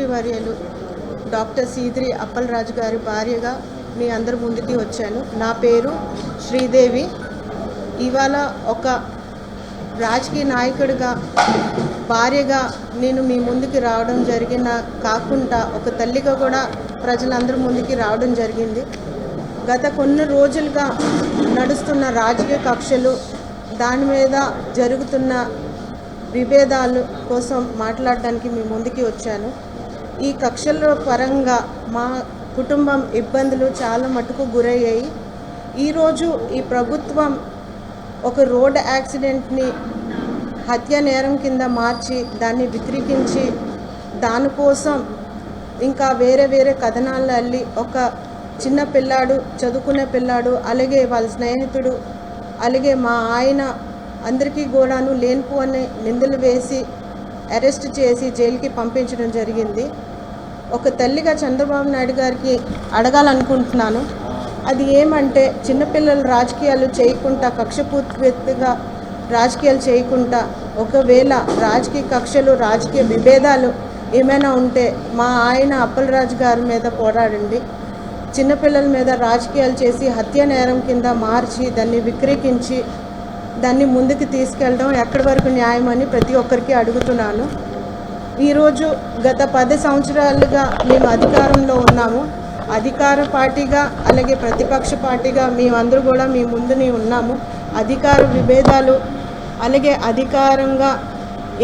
మంత్రివర్యులు డాక్టర్ సీదిరి అప్పలరాజు గారి భార్యగా మీ అందరి ముందుకి వచ్చాను. నా పేరు శ్రీదేవి. ఇవాళ ఒక రాజకీయ నాయకుడిగా భార్యగా నేను మీ ముందుకి రావడం జరిగిన కాకుండా ఒక తల్లిగా కూడా ప్రజలందరి ముందుకి రావడం జరిగింది. గత కొన్ని రోజులుగా నడుస్తున్న రాజకీయ కక్షలు, దాని మీద జరుగుతున్న విభేదాలు కోసం మాట్లాడడానికి మీ ముందుకి వచ్చాను. ఈ కక్షల పరంగా మా కుటుంబం ఇబ్బందులు చాలా మటుకు గురయ్యాయి. ఈరోజు ఈ ప్రభుత్వం ఒక రోడ్ యాక్సిడెంట్ని హత్య నేరం కింద మార్చి దాన్ని విక్రీకించి దానికోసం ఇంకా వేరే వేరే కథనాలు అల్లి ఒక చిన్న పిల్లాడు, చదువుకునే పిల్లాడు, అలాగే వాళ్ళ స్నేహితుడు, అలాగే మా ఆయన అందరికీ కూడాను లేనిపోని నిందలు వేసి అరెస్ట్ చేసి జైలుకి పంపించడం జరిగింది. ఒక తల్లిగా చంద్రబాబు నాయుడు గారికి అడగాలనుకుంటున్నాను. అది ఏమంటే, చిన్నపిల్లలు రాజకీయాలు చేయకుండా, కక్షపూర్తిగా రాజకీయాలు చేయకుండా, ఒకవేళ రాజకీయ కక్షలు, రాజకీయ విభేదాలు ఏమైనా ఉంటే మా ఆయన అప్పలరాజు గారి మీద పోరాడండి. చిన్నపిల్లల మీద రాజకీయాలు చేసి హత్య నేరం కింద మార్చి దాన్ని విక్రీకించి దాన్ని ముందుకు తీసుకెళ్ళడం ఎక్కడి వరకు న్యాయం అని ప్రతి ఒక్కరికి అడుగుతున్నాను. ఈరోజు గత 10 సంవత్సరాలుగా మేము అధికారంలో ఉన్నాము. అధికార పార్టీగా అలాగే ప్రతిపక్ష పార్టీగా మేమందరూ కూడా మీ ముందునే ఉన్నాము. అధికార విభేదాలు అలాగే అధికారంగా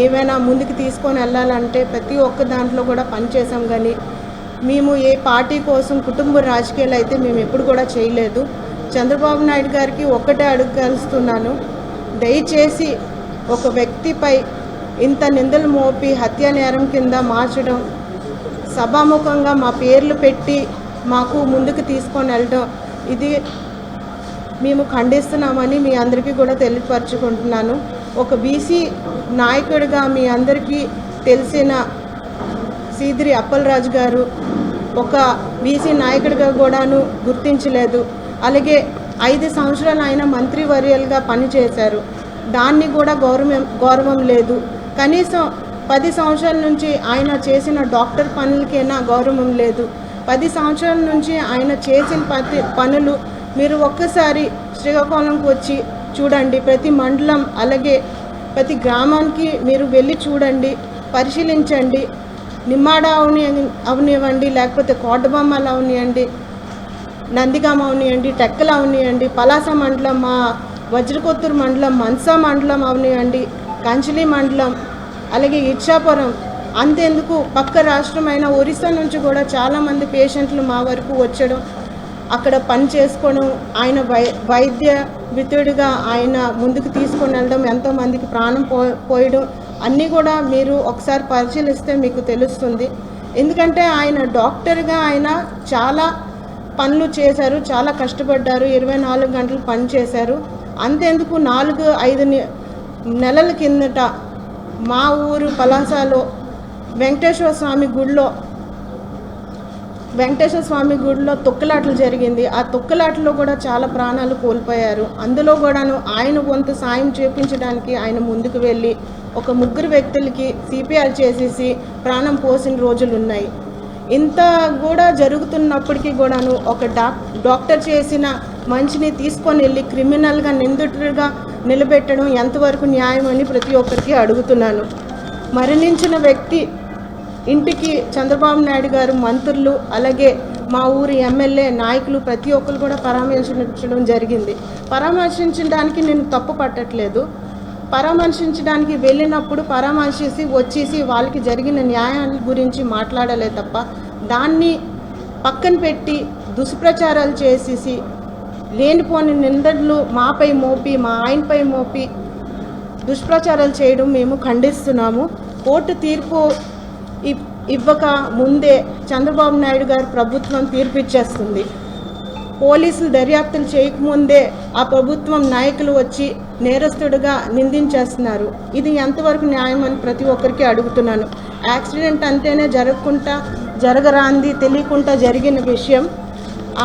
ఏమైనా ముందుకు తీసుకొని వెళ్ళాలంటే ప్రతి ఒక్క దాంట్లో కూడా పనిచేసాం. కానీ మేము ఏ పార్టీ కోసం కుటుంబ రాజకీయాలు అయితే మేము ఎప్పుడు కూడా చేయలేదు. చంద్రబాబు నాయుడు గారికి ఒక్కటే అడగలుస్తున్నాను, దయచేసి ఒక వ్యక్తిపై ఇంత నిందలు మోపి హత్య నేరం కింద మార్చడం, సభాముఖంగా మా పేర్లు పెట్టి మాకు ముందుకు తీసుకొని వెళ్ళడం, ఇది మేము ఖండిస్తున్నామని మీ అందరికీ కూడా తెలియపరచుకుంటున్నాను. ఒక బీసీ నాయకుడిగా మీ అందరికీ తెలిసిన సీదిరి అప్పలరాజు గారు ఒక బీసీ నాయకుడిగా కూడాను గుర్తించలేదు. అలాగే 5 సంవత్సరాలు ఆయన మంత్రివర్యులుగా పనిచేశారు, దాన్ని కూడా గౌరవం లేదు. కనీసం 10 సంవత్సరాల నుంచి ఆయన చేసిన డాక్టర్ పనులకైనా గౌరవం లేదు. 10 సంవత్సరాల నుంచి ఆయన చేసిన పనులు మీరు ఒక్కసారి శ్రీకాకుళంకి వచ్చి చూడండి. ప్రతి మండలం అలాగే ప్రతి గ్రామానికి మీరు వెళ్ళి చూడండి, పరిశీలించండి. నిమ్మాడ అవనివ్వండి, లేకపోతే కోటబొమ్మలు అవనివ్వండి, నందిగామ అవనివ్వండి, టెక్కలు అవనివ్వండి, పలాస మండలం, మా వజ్రకొత్తూరు మండలం, మన్సా మండలం అవనివ్వండి, కంచిలి మండలం, అలాగే ఇచ్చాపురం, అంతెందుకు పక్క రాష్ట్రమైన ఒరిస్సా నుంచి కూడా చాలామంది పేషెంట్లు మా వరకు వచ్చడం, అక్కడ పని చేసుకోవడం, ఆయన వైద్య మిత్రుడిగా ఆయన ముందుకు తీసుకొని వెళ్ళడం, ఎంతోమందికి ప్రాణం పోయడం అన్నీ కూడా మీరు ఒకసారి పరిశీలిస్తే మీకు తెలుస్తుంది. ఎందుకంటే ఆయన డాక్టర్గా ఆయన చాలా పనులు చేశారు, చాలా కష్టపడ్డారు, 24 గంటలు పని చేశారు. అంతెందుకు 4-5 నెలల కిందట మా ఊరు పలాసలో వెంకటేశ్వర స్వామి గుడిలో తొక్కులాటలు జరిగింది. ఆ తొక్కులాటలో కూడా చాలా ప్రాణాలు కోల్పోయారు. అందులో కూడాను ఆయన వంతు సాయం చేపించడానికి ఆయన ముందుకు వెళ్ళి ఒక 3 వ్యక్తులకి సిపిఆర్ చేసేసి ప్రాణం పోసిన రోజులు ఉన్నాయి. ఇంత కూడా జరుగుతున్నప్పటికీ కూడాను ఒక డాక్టర్ చేసిన మంచిని తీసుకొని వెళ్ళి క్రిమినల్గా నిందితుడిగా నిలబెట్టడం ఎంతవరకు న్యాయం అని ప్రతి ఒక్కరికి అడుగుతున్నాను. మరణించిన వ్యక్తి ఇంటికి చంద్రబాబు నాయుడు గారు, మంత్రులు, అలాగే మా ఊరి ఎమ్మెల్యే నాయకులు ప్రతి ఒక్కరు కూడా పరామర్శించడం జరిగింది. పరామర్శించడానికి నేను తప్పు పట్టట్లేదు. పరామర్శించడానికి వెళ్ళినప్పుడు పరామర్శించి వచ్చేసి వాళ్ళకి జరిగిన న్యాయాల గురించి మాట్లాడలే తప్ప దాన్ని పక్కన పెట్టి దుష్ప్రచారాలు చేసేసి లేనిపోని నిందలు మాపై మోపి, మా ఆయనపై మోపి దుష్ప్రచారాలు చేయడం మేము ఖండిస్తున్నాము. కోర్టు తీర్పు ఇవ్వక ముందే చంద్రబాబు నాయుడు గారు ప్రభుత్వం తీర్పు ఇచ్చేస్తుంది. పోలీసులు దర్యాప్తులు చేయకముందే ఆ ప్రభుత్వం నాయకులు వచ్చి నేరస్తుడిగా నిందించేస్తున్నారు. ఇది ఎంతవరకు న్యాయం అని ప్రతి ఒక్కరికి అడుగుతున్నాను. యాక్సిడెంట్ అంటేనే జరగరాంది తెలియకుండా జరిగిన విషయం.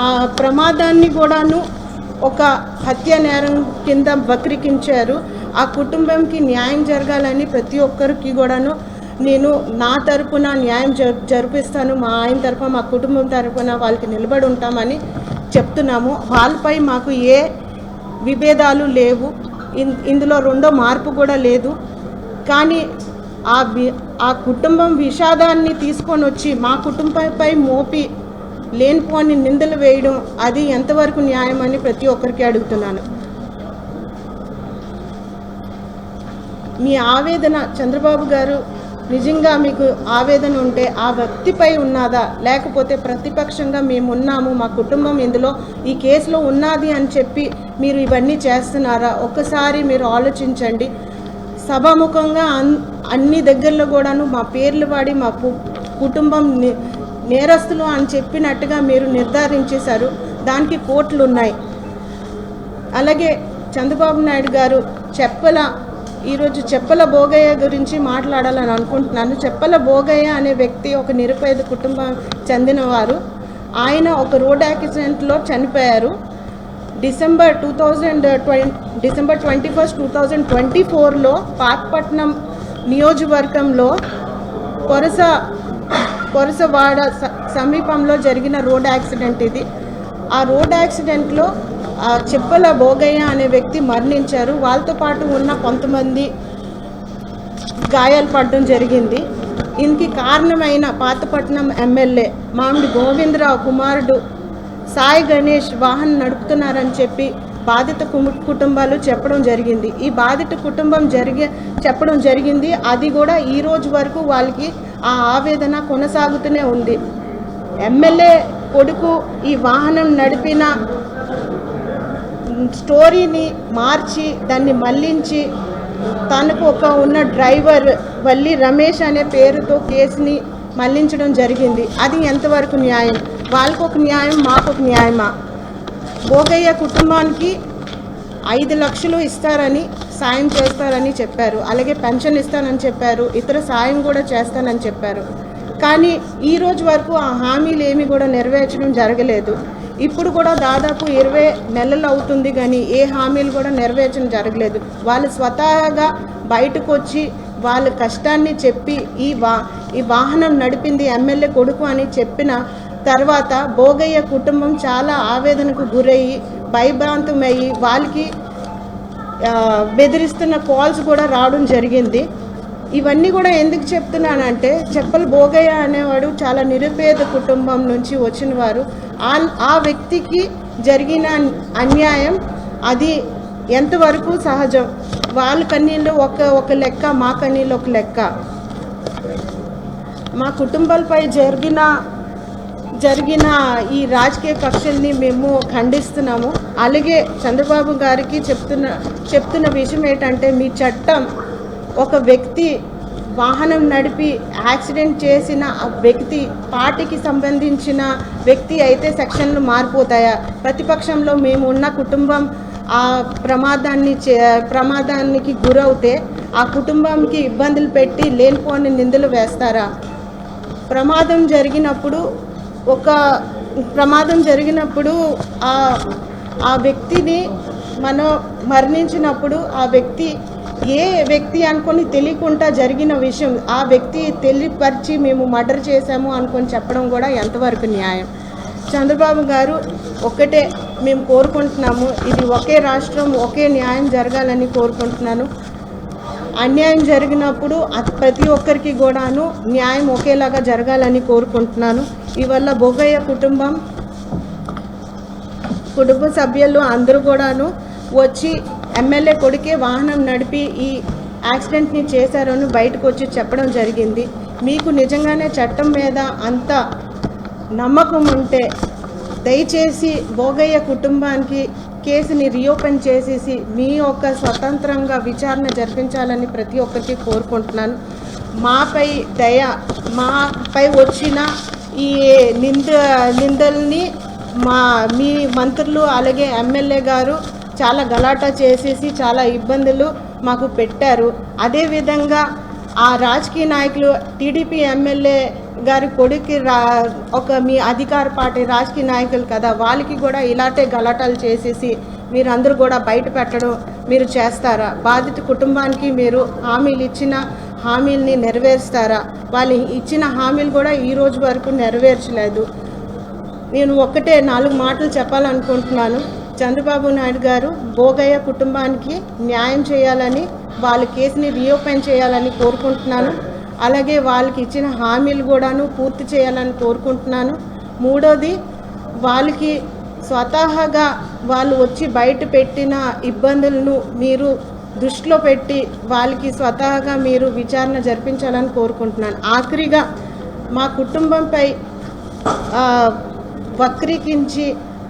ఆ ప్రమాదాన్ని కూడాను ఒక హత్య నేరం కింద వక్రీకరించారు. ఆ కుటుంబంకి న్యాయం జరగాలని ప్రతి ఒక్కరికి కూడాను నేను నా తరపున న్యాయం జరిపిస్తాను, మా ఆయన తరపున మా కుటుంబం తరపున వాళ్ళకి నిలబడి ఉంటామని చెప్తున్నాము. వాళ్ళపై మాకు ఏ విభేదాలు లేవు, ఇందులో రెండో మార్పు కూడా లేదు. కానీ ఆ కుటుంబం విషాదాన్ని తీసుకొని వచ్చి మా కుటుంబంపై మోపి లేనిపోని నిందలు వేయడం అది ఎంతవరకు న్యాయం అని ప్రతి ఒక్కరికి అడుగుతున్నాను. మీ ఆవేదన చంద్రబాబు గారు నిజంగా మీకు ఆవేదన ఉంటే ఆ వ్యక్తిపై ఉన్నదా, లేకపోతే ప్రతిపక్షంగా మేము ఉన్నాము, మా కుటుంబం ఇందులో ఈ కేసులో ఉన్నది అని చెప్పి మీరు ఇవన్నీ చేస్తున్నారా? ఒక్కసారి మీరు ఆలోచించండి. సభాముఖంగా అన్ని దగ్గరలో కూడాను మా పేర్లు వాడి మా కుటుంబం నేరస్తులు అని చెప్పినట్టుగా మీరు నిర్ధారించేశారు. దానికి కోర్టులు ఉన్నాయి. అలాగే చంద్రబాబు నాయుడు గారు ఈరోజు చెప్పల భోగయ్య గురించి మాట్లాడాలని అనుకుంటున్నాను. చెప్పల భోగయ్య అనే వ్యక్తి ఒక నిరుపేద కుటుంబం చెందినవారు. ఆయన ఒక రోడ్ యాక్సిడెంట్లో చనిపోయారు. డిసెంబర్ 21, 2024లో పాతపట్నం నియోజకవర్గంలో కొరసవాడ సమీపంలో జరిగిన రోడ్ యాక్సిడెంట్ ఇది. ఆ రోడ్ యాక్సిడెంట్లో చెప్పల భోగయ్య అనే వ్యక్తి మరణించారు. వాళ్ళతో పాటు ఉన్న కొంతమంది గాయాలు పడడం జరిగింది. దీనికి కారణమైన పాతపట్నం ఎమ్మెల్యే మామిడి గోవిందరావు కుమారుడు సాయి గణేష్ వాహనం నడుపుతున్నారని చెప్పి బాధిత కుటుంబాలు చెప్పడం జరిగింది. ఈ బాధిత కుటుంబం చెప్పడం జరిగింది. అది కూడా ఈ రోజు వరకు వాళ్ళకి ఆ ఆవేదన కొనసాగుతూనే ఉంది. ఎమ్మెల్యే కొడుకు ఈ వాహనం నడిపిన స్టోరీని మార్చి దాన్ని మళ్లించి తనకు ఉన్న డ్రైవర్ వల్లి రమేష్ అనే పేరుతో కేసుని మళ్లించడం జరిగింది. అది ఎంతవరకు న్యాయం? వాళ్ళకు ఒక న్యాయం, మాకు ఒక న్యాయమా? భోగయ్య కుటుంబానికి 5 లక్షలు ఇస్తారని సాయం చేస్తారని చెప్పారు. అలాగే పెన్షన్ ఇస్తానని చెప్పారు. ఇతర సాయం కూడా చేస్తానని చెప్పారు. కానీ ఈ రోజు వరకు ఆ హామీలు ఏమీ కూడా నెరవేర్చడం జరగలేదు. ఇప్పుడు కూడా దాదాపు 20 నెలలు అవుతుంది కానీ ఏ హామీలు కూడా నెరవేర్చడం జరగలేదు. వాళ్ళు స్వతహాగా బయటకు వచ్చి వాళ్ళ కష్టాన్ని చెప్పి ఈ వాహనం నడిపింది ఎమ్మెల్యే కొడుకు అని చెప్పిన తర్వాత భోగయ్య కుటుంబం చాలా ఆవేదనకు గురయ్యి భయభ్రాంతమయ్యి వాళ్ళకి బెదిరిస్తున్న కాల్స్ కూడా రావడం జరిగింది. ఇవన్నీ కూడా ఎందుకు చెప్తున్నానంటే చెప్పల భోగయ్య అనేవాడు చాలా నిరుపేద కుటుంబం నుంచి వచ్చిన వారు. ఆ వ్యక్తికి జరిగిన అన్యాయం అది ఎంతవరకు సహజం? వాళ్ళ కన్నీళ్ళు ఒక లెక్క, మా కన్నీళ్ళు ఒక లెక్క. మా కుటుంబాలపై జరిగిన ఈ రాజకీయ కక్షల్ని మేము ఖండిస్తున్నాము. అలాగే చంద్రబాబు గారికి చెప్తున్న విషయం ఏంటంటే, మీ చట్టం ఒక వ్యక్తి వాహనం నడిపి యాక్సిడెంట్ చేసిన ఆ వ్యక్తి పార్టీకి సంబంధించిన వ్యక్తి అయితే సెక్షన్లు మారిపోతాయా? ప్రతిపక్షంలో మేము ఉన్న కుటుంబం ఆ ప్రమాదానికి గురవుతే ఆ కుటుంబానికి ఇబ్బందులు పెట్టి లేనిపోని నిందలు వేస్తారా? ప్రమాదం జరిగినప్పుడు ఆ వ్యక్తిని మనం మరణించినప్పుడు ఆ వ్యక్తి ఏ వ్యక్తి అనుకొని తెలియకుండా జరిగిన విషయం ఆ వ్యక్తి తెలియపరిచి మేము మర్డర్ చేశాము అనుకొని చెప్పడం కూడా ఎంతవరకు న్యాయం? చంద్రబాబు గారు ఒక్కటే మేము కోరుకుంటున్నాము, ఇది ఒకే రాష్ట్రం ఒకే న్యాయం జరగాలని కోరుకుంటున్నాను. అన్యాయం జరిగినప్పుడు ప్రతి ఒక్కరికి కూడాను న్యాయం ఒకేలాగా జరగాలని కోరుకుంటున్నాను. ఇవల్ల భోగయ్య కుటుంబ సభ్యులు అందరూ కూడాను వచ్చి ఎమ్మెల్యే కొడుకే వాహనం నడిపి ఈ యాక్సిడెంట్ని చేశారని బయటకు వచ్చి చెప్పడం జరిగింది. మీకు నిజంగానే చట్టం మీద అంత నమ్మకం ఉంటే దయచేసి భోగయ్య కుటుంబానికి కేసుని రీఓపెన్ చేసేసి మీ యొక్క స్వతంత్రంగా విచారణ జరిపించాలని ప్రతి ఒక్కరికి కోరుకుంటున్నాను. మాపై వచ్చిన ఈ నిందల్ని మీ మంత్రులు అలాగే ఎమ్మెల్యే గారు చాలా గలాటా చేసేసి చాలా ఇబ్బందులు మాకు పెట్టారు. అదేవిధంగా ఆ రాజకీయ నాయకులు టీడీపీ ఎమ్మెల్యే గారి కొడుకు మీ అధికార పార్టీ రాజకీయ నాయకులు కదా, వాళ్ళకి కూడా ఇలాంటి గలాటాలు చేసేసి మీరందరూ కూడా బయట పెట్టడం మీరు చేస్తారా? బాధిత కుటుంబానికి మీరు హామీలు ఇచ్చిన హామీల్ని నెరవేరుస్తారా? వాళ్ళు ఇచ్చిన హామీలు కూడా ఈ రోజు వరకు నెరవేర్చలేదు. నేను ఒక్కటే 4 మాటలు చెప్పాలనుకుంటున్నాను. చంద్రబాబు నాయుడు గారు భోగయ్య కుటుంబానికి న్యాయం చేయాలని, వాళ్ళ కేసుని రీఓపెన్ చేయాలని కోరుకుంటున్నాను. అలాగే వాళ్ళకి ఇచ్చిన హామీలు కూడాను పూర్తి చేయాలని కోరుకుంటున్నాను. మూడోది, వాళ్ళకి స్వతహాగా వాళ్ళు వచ్చి బయట పెట్టిన ఇబ్బందులను మీరు దృష్టిలో పెట్టి వాళ్ళకి స్వతహాగా మీరు విచారణ జరిపించాలని కోరుకుంటున్నాను. ఆఖరిగా మా కుటుంబంపై వక్రీకరించి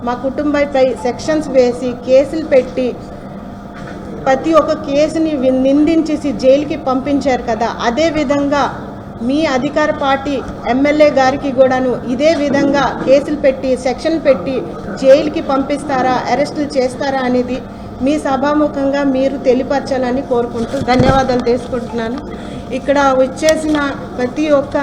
మా కుటుంబంపై సెక్షన్స్ వేసి కేసులు పెట్టి ప్రతి ఒక్క కేసుని నిందించేసి జైలుకి పంపించారు కదా, అదేవిధంగా మీ అధికార పార్టీ ఎమ్మెల్యే గారికి కూడాను ఇదే విధంగా కేసులు పెట్టి సెక్షన్లు పెట్టి జైలుకి పంపిస్తారా, అరెస్టులు చేస్తారా అనేది మీ సభాముఖంగా మీరు తెలియపరచాలని కోరుకుంటూ ధన్యవాదాలు తీసుకుంటున్నాను. ఇక్కడ వచ్చేసిన ప్రతి ఒక్క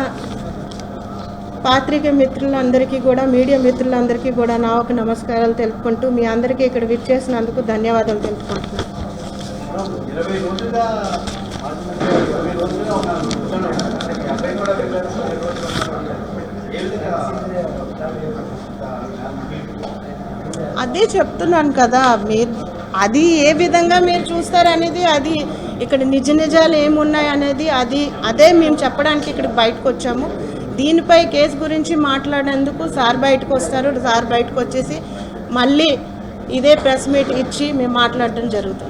పాత్రిక మిత్రులందరికీ కూడా, మీడియా మిత్రులందరికీ కూడా నా ఒక నమస్కారాలు తెలుపుకుంటూ మీ అందరికీ ఇక్కడ విచ్చేసినందుకు ధన్యవాదాలు తెలుపుకుంటున్నాను. అదే చెప్తున్నాను కదా, మీరు అది ఏ విధంగా మీరు చూస్తారనేది, అది ఇక్కడ నిజాలు ఏమున్నాయి అనేది అదే మేము చెప్పడానికి ఇక్కడ బయటకు వచ్చాము. దీనిపై కేసు గురించి మాట్లాడేందుకు సార్ బయటకు వస్తారు. సార్ బయటకు వచ్చేసి మళ్ళీ ఇదే ప్రెస్ మీట్ ఇచ్చి మేము మాట్లాడడం జరుగుతుంది.